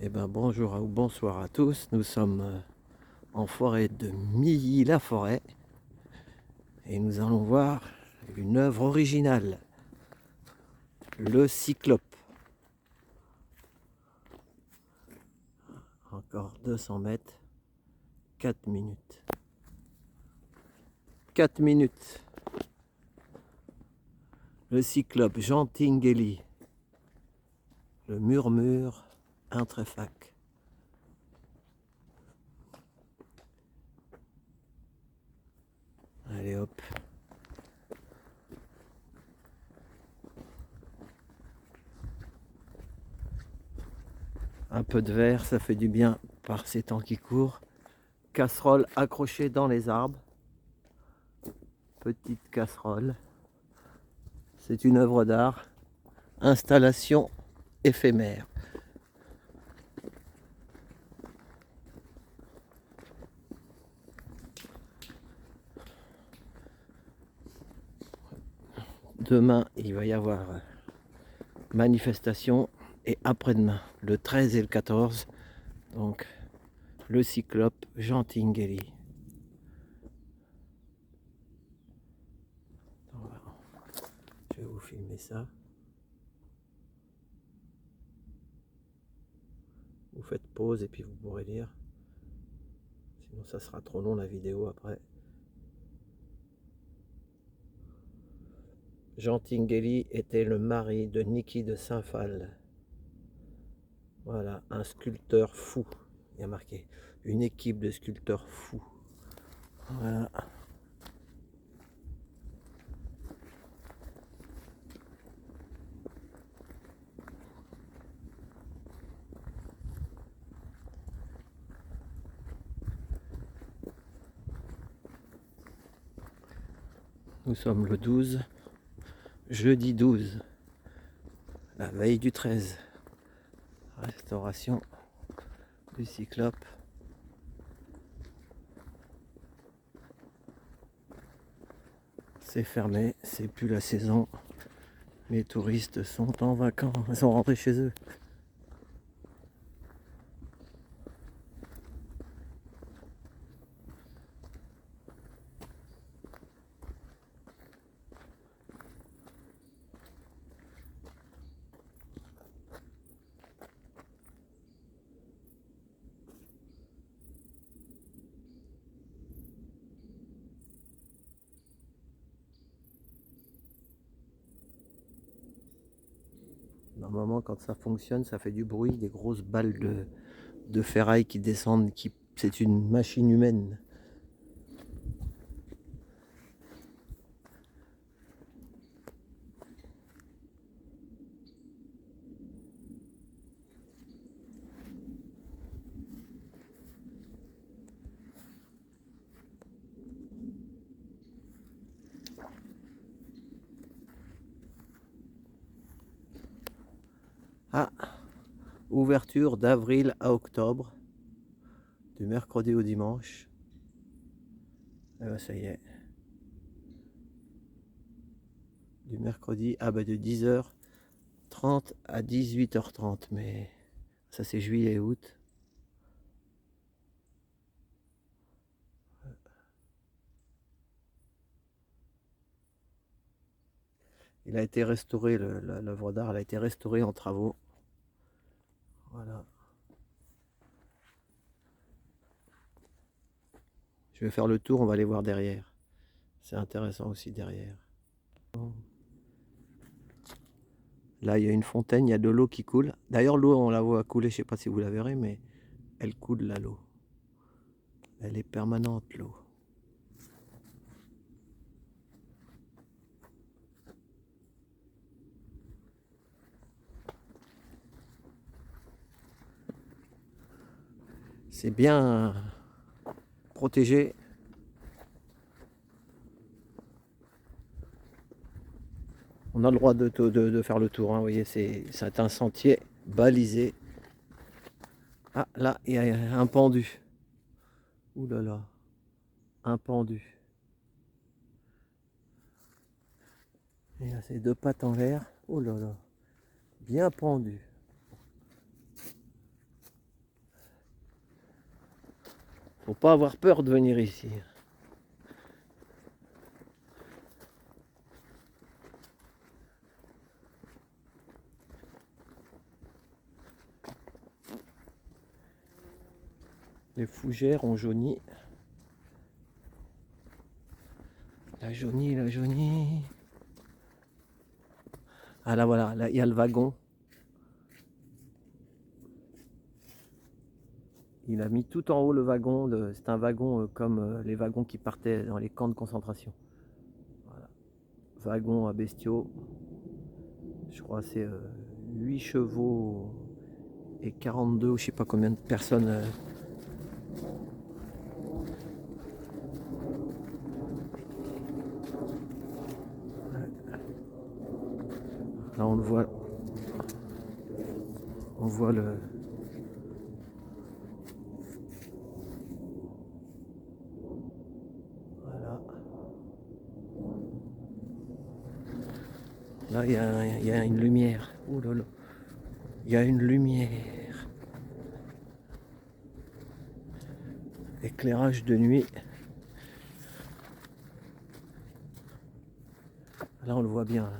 Eh ben bonjour ou bonsoir à tous, nous sommes en forêt de Milly-la-Forêt et nous allons voir une œuvre originale, le Cyclope. Encore 200 mètres, 4 minutes. 4 minutes. Le Cyclope Jean Tinguely, le murmure intréfac. Allez hop. Un peu de verre, ça fait du bien par ces temps qui courent. Casserole accrochée dans les arbres. Petite casserole. C'est une œuvre d'art. Installation éphémère. Demain, il va y avoir manifestation et après-demain, le 13 et le 14, donc le Cyclope Jean Tinguely. Je vais vous filmer ça. Vous faites pause et puis vous pourrez lire. Sinon ça sera trop long la vidéo après. Jean Tinguely était le mari de Niki de Saint-Phal. Voilà, un sculpteur fou. Il y a marqué une équipe de sculpteurs fous. Voilà. Nous sommes le 12, jeudi 12, la veille du 13. Restauration du Cyclope. C'est fermé, c'est plus la saison. Les touristes sont en vacances, ils sont rentrés chez eux. Normalement, quand ça fonctionne, ça fait du bruit, des grosses balles de ferraille qui descendent, c'est une machine humaine. Ah, ouverture d'avril à octobre, du mercredi au dimanche. Et ben ça y est. Du mercredi, de 10h30 à 18h30, mais ça c'est juillet et août. Il a été restauré, l'œuvre d'art, elle a été restaurée en travaux. Voilà. Je vais faire le tour, on va aller voir derrière. C'est intéressant aussi derrière. Là, il y a une fontaine, il y a de l'eau qui coule. D'ailleurs, l'eau, on la voit couler, je ne sais pas si vous la verrez, mais elle coule là, l'eau. Elle est permanente, l'eau. C'est bien protégé. On a le droit de faire le tour, hein. Vous voyez, c'est un sentier balisé. Ah, là, il y a un pendu. Ouh là là, un pendu. Il y a ses deux pattes en l'air. Oh là là, bien pendu. Faut pas avoir peur de venir ici. Les fougères ont jauni. La jaunie, la jaunie. Ah là voilà, là il y a le wagon. Il a mis tout en haut le wagon. C'est un wagon comme les wagons qui partaient dans les camps de concentration. Voilà. Wagon à bestiaux. Je crois que c'est 8 chevaux et 42 ou je sais pas combien de personnes. Là on le voit. On voit le. Voilà. Là il y a une lumière. Ouh là là. Il y a une lumière. Éclairage de nuit. Là on le voit bien.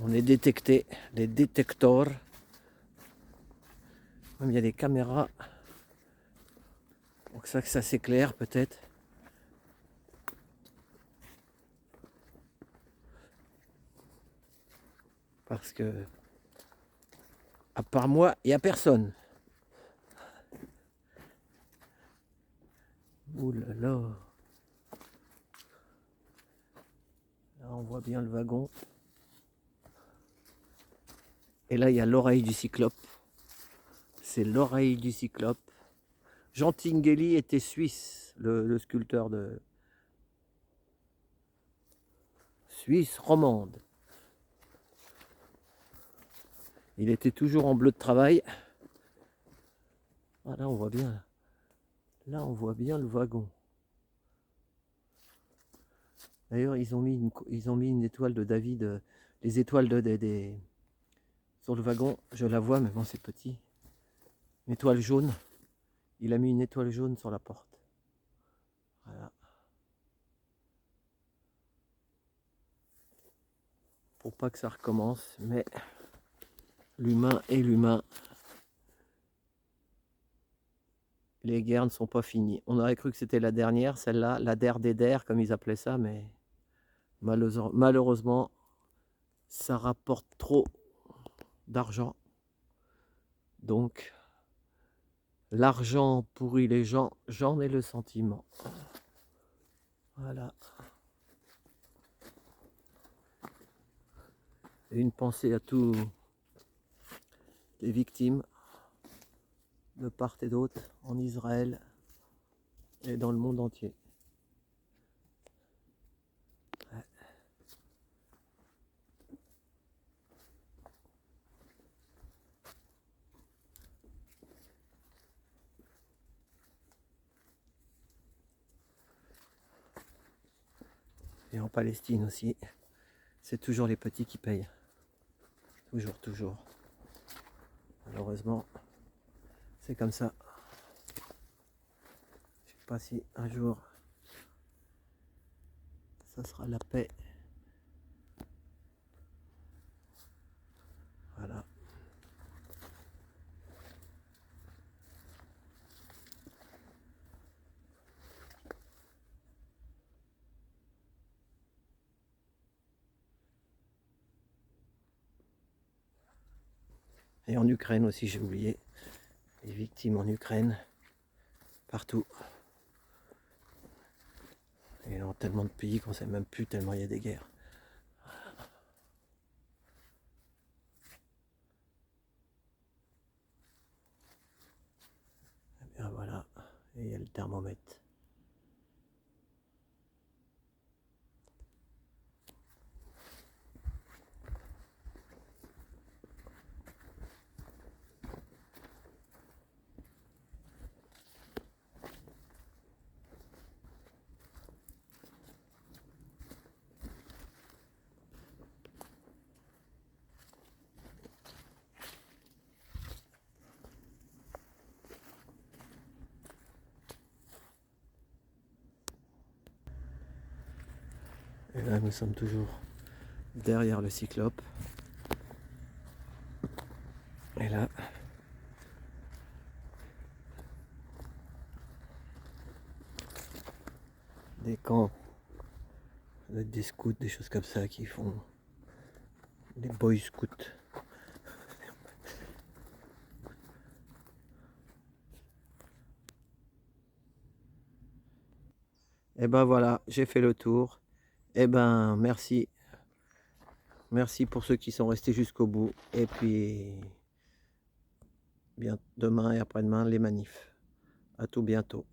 On est détecté, les détecteurs. Même il y a des caméras. Donc ça que ça s'éclaire peut-être. Parce que à part moi, il n'y a personne. Ouh là là. Là on voit bien le wagon. Et là il y a l'oreille du cyclope. C'est l'oreille du cyclope. Jean Tinguely était suisse, le sculpteur de Suisse romande. Il était toujours en bleu de travail. Ah, là on voit bien. Là on voit bien le wagon. D'ailleurs ils ont mis une étoile de David. Les étoiles sur le wagon, je la vois mais bon c'est petit. Une étoile jaune. Il a mis une étoile jaune sur la porte. Voilà. Pour pas que ça recommence, mais l'humain est l'humain. Les guerres ne sont pas finies. On aurait cru que c'était la dernière, celle-là, la der des der, comme ils appelaient ça, mais malheureusement, ça rapporte trop d'argent. Donc, l'argent pourrit les gens, j'en ai le sentiment. Voilà. Et une pensée à tous les victimes de part et d'autre en Israël et dans le monde entier. Et en Palestine aussi, c'est toujours les petits qui payent. Toujours, toujours. Malheureusement, c'est comme ça. Je sais pas si un jour, ça sera la paix. Voilà. Et en Ukraine aussi, j'ai oublié. Les victimes en Ukraine, partout. Et dans tellement de pays qu'on ne sait même plus tellement il y a des guerres. Et bien voilà, et il y a le thermomètre. là, nous sommes toujours derrière le cyclope. Et là, des camps, des scouts, des choses comme ça qui font des boy scouts. Et ben voilà, j'ai fait le tour. Et ben merci. Merci pour ceux qui sont restés jusqu'au bout. Et puis, bien demain et après-demain, les manifs. À tout bientôt.